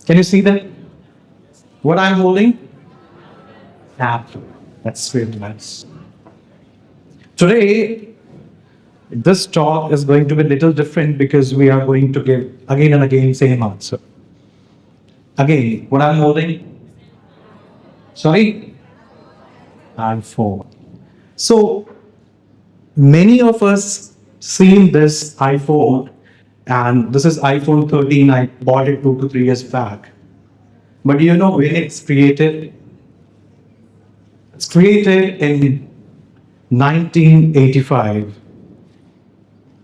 Can you see that? What I'm holding? Apple. That's really nice. Today, this talk is going to be a little different because we are going to give again and again same answer. Again, what I'm holding? Sorry? iPhone. So, many of us seen this iPhone, and this is iPhone 13. I bought it 2 to 3 years back. But you know when it's created? It's created in 1985.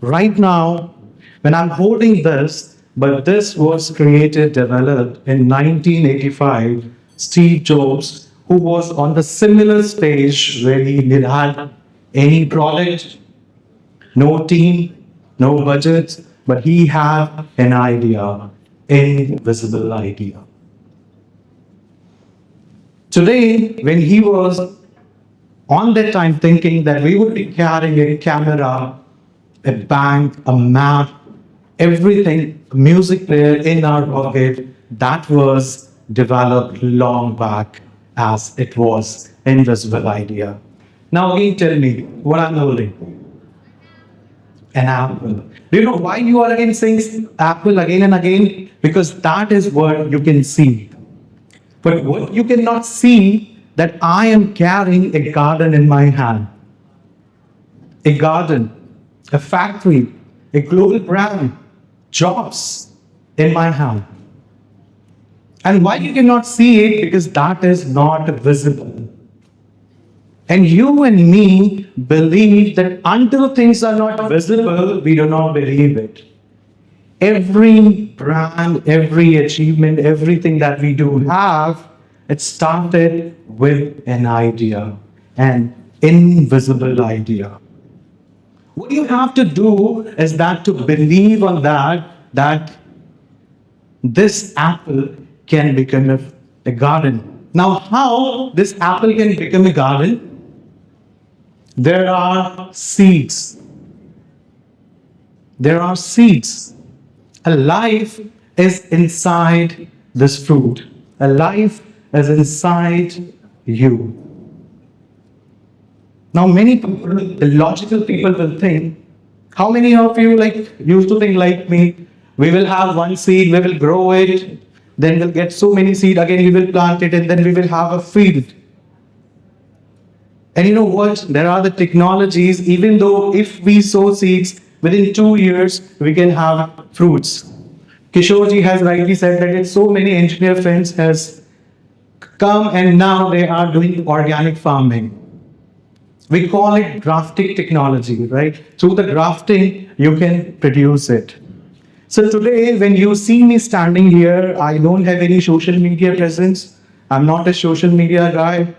Right now, when I'm holding this, but this was created, developed in 1985, Steve Jobs, who was on the similar stage where he didn't have any product, no team, no budget, but he had an idea, invisible idea. Today, when he was on that time thinking that we would be carrying a camera, a bank, a map, everything, a music player in our pocket, that was developed long back as it was invisible idea. Now again tell me what I'm holding. An apple. Do you know why you are again saying apple again and again? Because that is what you can see. But what you cannot see, that I am carrying a garden in my hand. A garden, a factory, a global brand, jobs in my hand. And why you cannot see it? Because that is not visible. And you and me believe that until things are not visible, we do not believe it. Every brand, every achievement, everything that we do have, it started with an idea, an invisible idea. What you have to do is that to believe on that this apple can become a garden. Now, how this apple can become a garden? There are seeds. There are seeds. A life is inside this fruit. A life is inside you. Now, many people, the logical people will think, how many of you used to think like me, we will have one seed, we will grow it, then we'll get so many seed, again we will plant it, and then we will have a field. And you know what? There are the technologies, even though if we sow seeds, within 2 years, we can have fruits. Kishorji has rightly said that so many engineer friends has come and now they are doing organic farming. We call it grafting technology, right? Through the grafting, you can produce it. So today, when you see me standing here, I don't have any social media presence. I'm not a social media guy.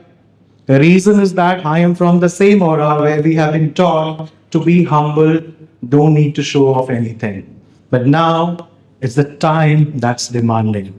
The reason is that I am from the same aura where we have been taught to be humble, don't need to show off anything. But now, it's the time that's demanding.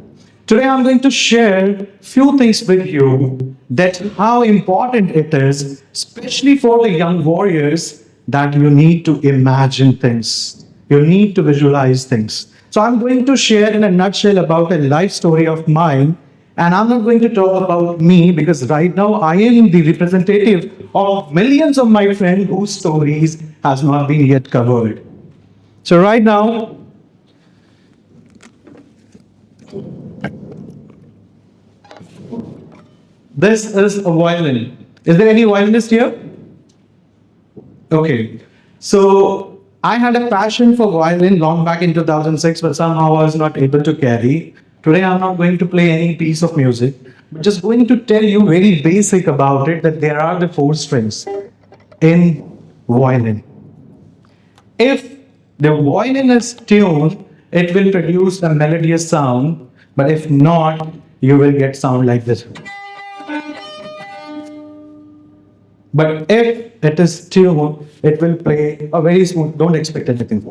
Today I'm going to share few things with you that how important it is, especially for the young warriors, that you need to imagine things. You need to visualize things. So I'm going to share in a nutshell about a life story of mine, and I'm not going to talk about me because right now I am the representative of millions of my friends whose stories has not been yet covered. So right now, this is a violin. Is there any violinist here? Okay. So I had a passion for violin long back in 2006, but somehow I was not able to carry. Today I'm not going to play any piece of music, but just going to tell you very basic about it, that there are the 4 strings in violin. If the violin is tuned, it will produce a melodious sound, but if not, you will get sound like this. But if it is tuned, it will play a very smooth, don't expect anything.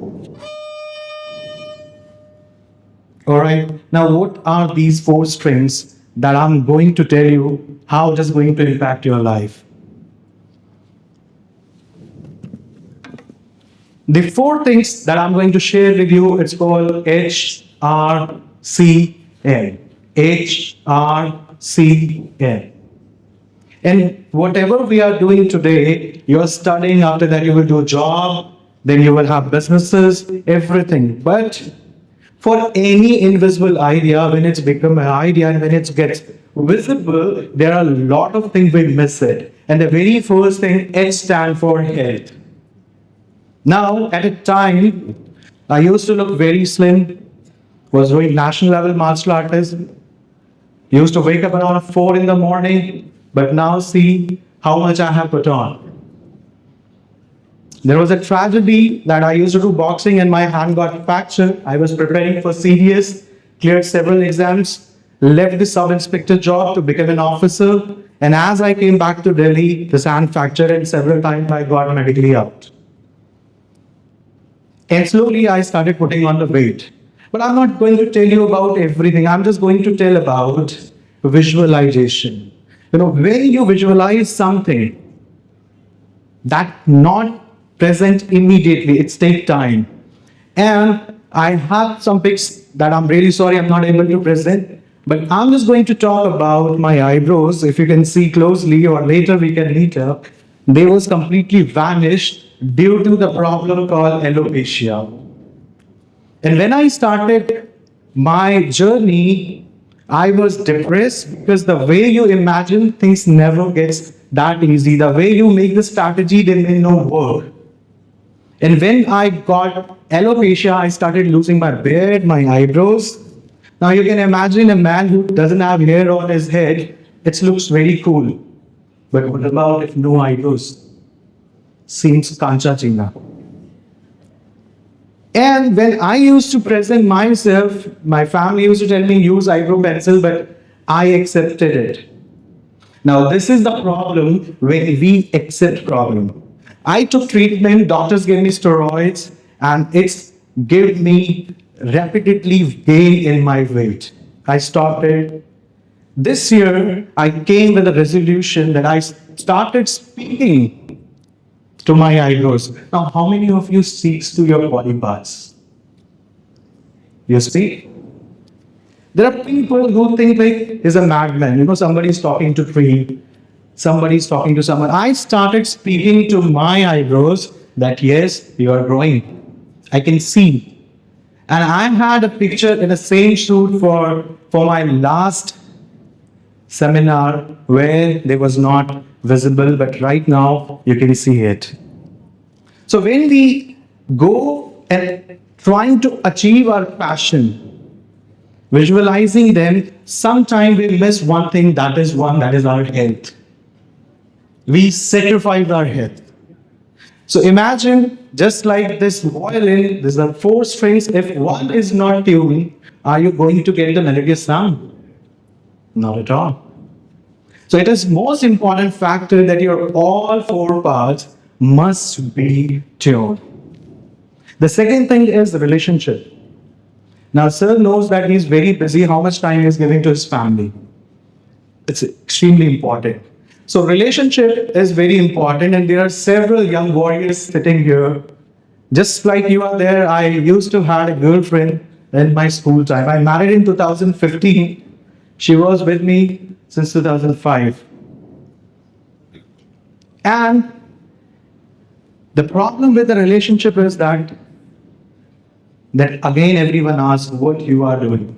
Alright, now what are these 4 strings that I'm going to tell you how it is going to impact your life? The 4 things that I'm going to share with you, it's called HRCN. HRCN. And whatever we are doing today, you're studying, after that you will do a job, then you will have businesses, everything. But for any invisible idea, when it's become an idea and when it gets visible, there are a lot of things we miss it. And the very first thing, H stand for health. Now, at a time, I used to look very slim, was doing national level martial artism, used to wake up around 4 in the morning, but now see how much I have put on. There was a tragedy that I used to do boxing and my hand got fractured. I was preparing for CDS, cleared several exams, left the sub-inspector job to become an officer. And as I came back to Delhi, this hand fractured and several times I got medically out. And slowly I started putting on the weight. But I'm not going to tell you about everything. I'm just going to tell about visualization. When you visualize something that not present immediately, it takes time. And I have some pics that I'm really sorry I'm not able to present, but I'm just going to talk about my eyebrows. If you can see closely, or later we can meet up, they was completely vanished due to the problem called alopecia. And when I started my journey, I was depressed because the way you imagine things never gets that easy. The way you make the strategy, they may not work. And when I got alopecia, I started losing my beard, my eyebrows. Now you can imagine a man who doesn't have hair on his head, it looks very cool. But what about if no eyebrows? Seems kancha china. And when I used to present myself, my family used to tell me use eyebrow pencil, but I accepted it. Now this is the problem when we accept problem. I took treatment, doctors gave me steroids, and it's gave me rapidly gain in my weight. I stopped it. This year, I came with a resolution that I started speaking to my eyebrows. Now, how many of you speaks to your body parts? You speak? There are people who think like he's a madman. Somebody's talking to tree, somebody's talking to someone. I started speaking to my eyebrows that yes, you are growing. I can see. And I had a picture in the same shoot for my last seminar where they was not visible, but right now you can see it. So when we go and trying to achieve our passion, visualizing them, sometimes we miss one thing, that is our health. We sacrifice our health. So imagine just like this violin, these are 4 strings. If one is not tuned, are you going to get the melodious sound? Not at all. So it is most important factor that your all 4 parts must be tuned. The second thing is the relationship. Now, sir knows that he's very busy, how much time he's giving to his family. It's extremely important. So relationship is very important, and there are several young warriors sitting here. Just like you are there, I used to have a girlfriend in my school time. I married in 2015. She was with me since 2005. And the problem with the relationship is that again everyone asks what you are doing.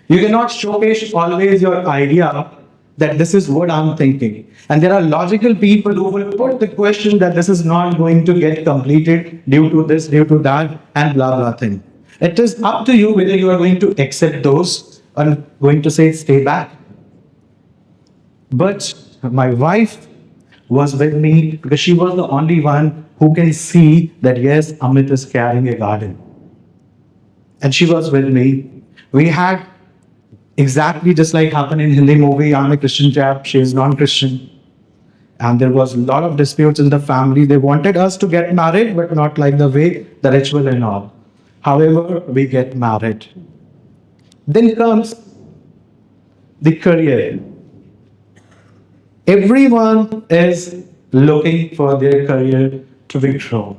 You cannot showcase always your idea that this is what I'm thinking. And there are logical people who will put the question that this is not going to get completed due to this, due to that, and blah, blah thing. It is up to you whether you are going to accept those or going to say, stay back. But my wife was with me because she was the only one who can see that, yes, Amit is carrying a garden. And she was with me. We had exactly just like happened in Hindi movie, I'm a Christian chap, she is non-Christian. And there was a lot of disputes in the family. They wanted us to get married, but not like the way, the ritual and all. However, we get married. Then comes the career. Everyone is looking for their career to be grown.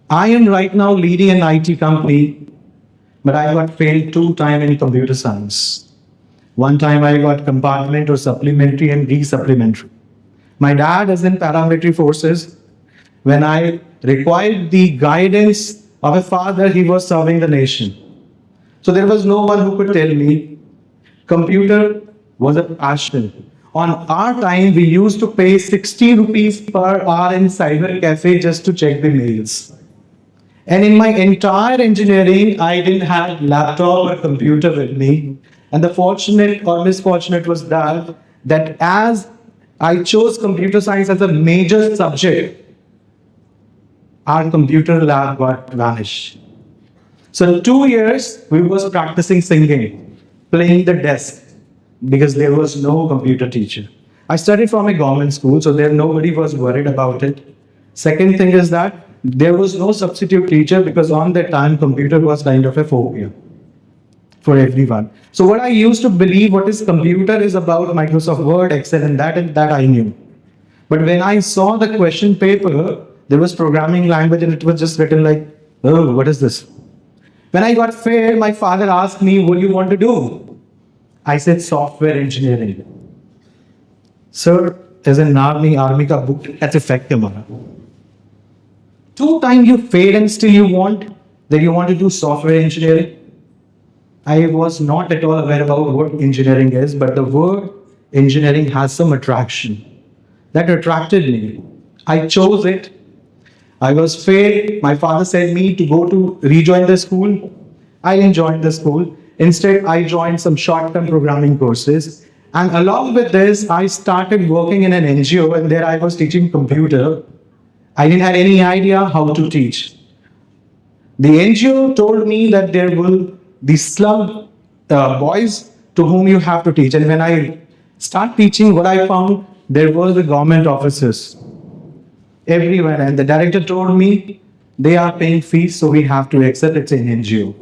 I am right now leading an IT company, but I got failed 2 times in computer science. One time I got compartment or supplementary and re-supplementary. My dad is in paramilitary forces. When I required the guidance of a father, he was serving the nation. So there was no one who could tell me. Computer was a passion. On our time, we used to pay 60 rupees per hour in cyber cafe just to check the mails. And in my entire engineering, I didn't have laptop or computer with me. And the fortunate or misfortunate was that as I chose computer science as a major subject, our computer lab got vanished. So 2 years we was practicing singing, playing the desk because there was no computer teacher. I studied from a government school, so there nobody was worried about it. Second thing is that there was no substitute teacher because on that time computer was kind of a phobia for everyone. So what I used to believe what is computer is about Microsoft Word, Excel, and that I knew. But when I saw the question paper, there was programming language and it was just written like, oh, what is this? When I got failed, my father asked me, what do you want to do? I said software engineering. Sir, as an army ka book at effect hamara. 2 times you failed and still you want to do software engineering. I was not at all aware about what engineering is, but the word engineering has some attraction. That attracted me. I chose it. I was failed. My father said me to go to rejoin the school. I didn't join the school. Instead, I joined some short-term programming courses. And along with this, I started working in an NGO, and there I was teaching computer. I didn't have any idea how to teach. The NGO told me that there will be slum boys to whom you have to teach. And when I start teaching, what I found, there were the government officers everywhere. And the director told me, they are paying fees, so we have to accept it's an NGO.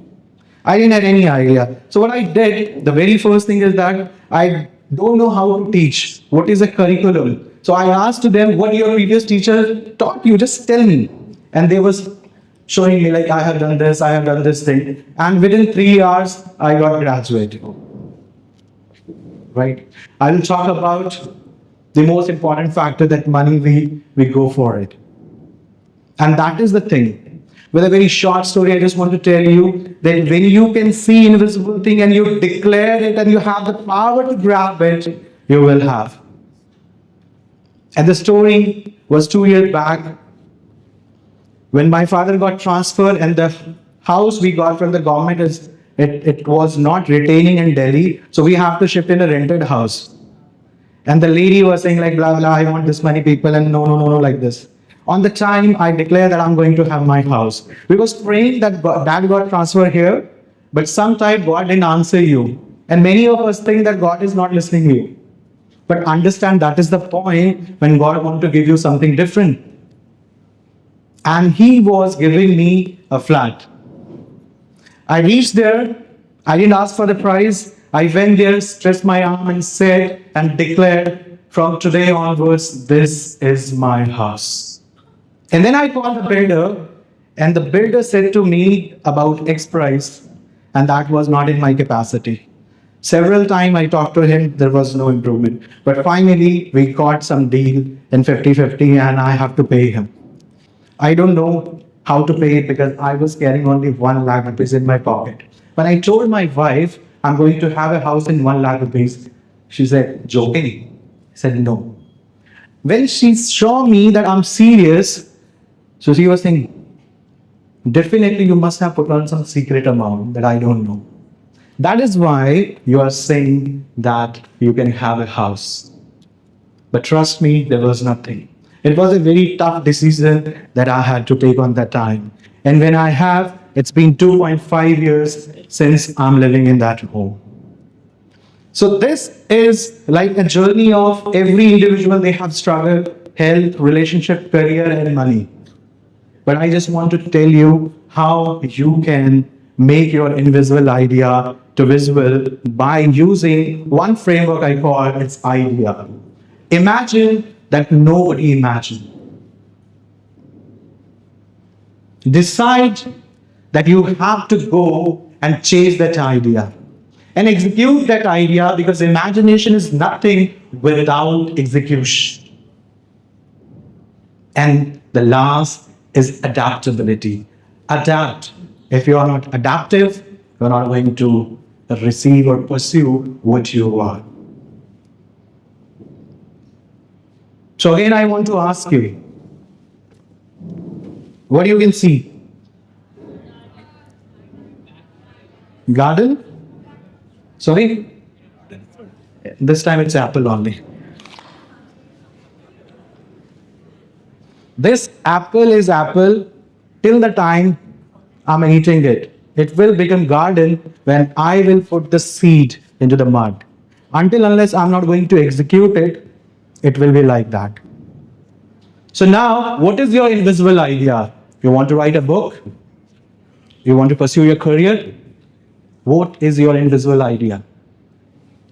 I didn't have any idea. So what I did, the very first thing is that I don't know how to teach. What is a curriculum? So I asked to them, what your previous teacher taught you? Just tell me. And they was showing me like, I have done this thing. And within 3 hours, I got graduated. Right? I will talk about the most important factor, that money, we go for it. And that is the thing. With a very short story, I just want to tell you that when you can see invisible thing and you declare it and you have the power to grab it, you will have. And the story was 2 years back when my father got transferred and the house we got from the government it was not retaining in Delhi. So we have to shift in a rented house. And the lady was saying like, blah, blah, I want this many people and no, like this. On the time I declared that I'm going to have my house. We was praying that dad got transferred here, but sometimes God didn't answer you. And many of us think that God is not listening to you. But understand that is the point when God wants to give you something different. And he was giving me a flat. I reached there. I didn't ask for the price. I went there, stretched my arm and said and declared, from today onwards, this is my house. And then I called the builder, and the builder said to me about X price, and that was not in my capacity. Several times I talked to him, there was no improvement. But finally, we got some deal in 50-50, and I have to pay him. I don't know how to pay it because I was carrying only 1 lakh rupees in my pocket. When I told my wife, I'm going to have a house in 1 lakh rupees, she said, joking? I said, no. When she saw me that I'm serious, so she was saying, definitely you must have put on some secret amount that I don't know. That is why you are saying that you can have a house. But trust me, there was nothing. It was a very tough decision that I had to take on that time. And when I have, it's been 2.5 years since I'm living in that home. So this is like a journey of every individual. They have struggled, health, relationship, career, and money. But I just want to tell you how you can make your invisible idea to visible by using one framework I call its idea. Imagine that nobody imagined. Decide that you have to go and chase that idea. and execute that idea, because imagination is nothing without execution. And the last is adaptability. Adapt. If you are not adaptive, you're not going to receive or pursue what you want. So again, I want to ask you, what you can see? Garden? Sorry? This time it's apple only. This apple is apple till the time I'm eating it. It will become garden when I will put the seed into the mud. Until unless I'm not going to execute it, it will be like that. So now, what is your invisible idea? You want to write a book? You want to pursue your career? What is your invisible idea?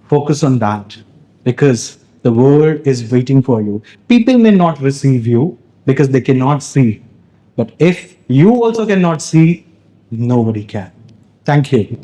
Focus on that, because the world is waiting for you. People may not receive you because they cannot see. But if you also cannot see, nobody can. Thank you.